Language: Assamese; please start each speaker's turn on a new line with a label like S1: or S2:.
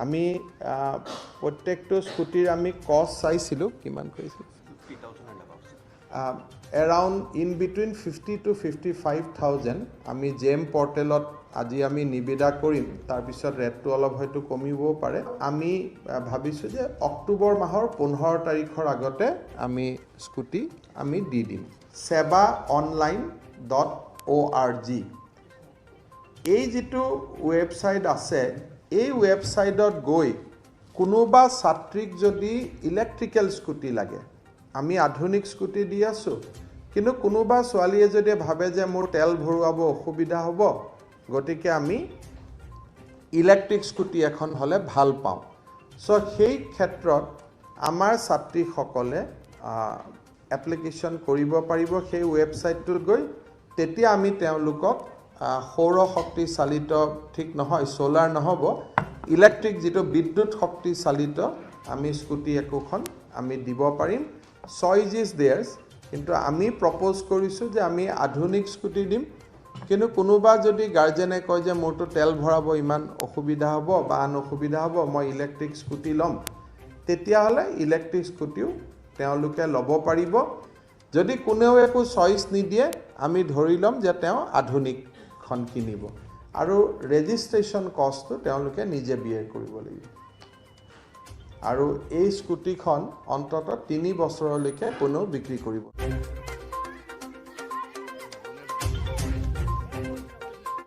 S1: আমি প্ৰত্যেকটো স্কুটিৰ আমি কষ্ট চাইছিলোঁ কিমান কৈছিল
S2: 50,000 and above.
S1: Around in between 50 to 55,000 আমি জেম পৰ্টেলত আজি আমি নিবেদা কৰিম তাৰপিছত ৰেটটো অলপ হয়তো কমিবও পাৰে আমি ভাবিছোঁ যে অক্টোবৰ মাহৰ 15 তাৰিখৰ আগতে আমি স্কুটি আমি দি দিম sebaonline.org এই যেটো ওয়েবসাইট আছে এই ওয়েবসাইটত গৈ কোনোবা ছাত্ৰীক যদি ইলেক্ট্ৰিক্যাল স্কুটি লাগে আমি আধুনিক স্কুটি দি আছো কিন্তু কোনোবা ছোৱালীয়ে যদি ভাবে যে মোৰ তেল ভৰুৱাব অসুবিধা হ'ব গতিকে আমি ইলেক্ট্ৰিক স্কুটি এখন হলে ভাল পাওঁ সো সেই ক্ষেত্ৰত আমাৰ ছাত্ৰীসকলে এপ্লিকেশন কৰিব পাৰিব সেই ওয়েবসাইটটোত গৈ তেতিয়া আমি তেওঁলোকক সৌৰ শক্তি চালিত ঠিক নহয় সোলাৰ নহব ইলেক্ট্ৰিক যেটো বিদ্যুৎ শক্তি চালিত আমি স্কুটি একোখন আমি দিব পাৰিম choice is theirs কিন্তু আমি propose কৰিছো যে আমি আধুনিক স্কুটি দিম কিন্তু কোনোবা যদি গাৰ্জেনে কয় যে মোৰটো তেল ভৰাব ইমান অসুবিধা হ'ব বা আন অসুবিধা হ'ব মই ইলেক্ট্ৰিক স্কুটি লম তেতিয়া হলে ইলেক্ট্ৰিক স্কুটিও তেওঁলোকে ল'ব পাৰিব যদি কোনেও একো চইচ নিদিয়ে আমি ধৰি লম যে তেওঁ আধুনিক খন কিনিব আৰু ৰেজিষ্ট্ৰেচন কষ্টটো তেওঁলোকে নিজে বিয়াৰ কৰিব লাগিব আৰু এই স্কুটিখন অন্তত 3 বছৰলৈকে কোনো বিক্ৰী কৰিব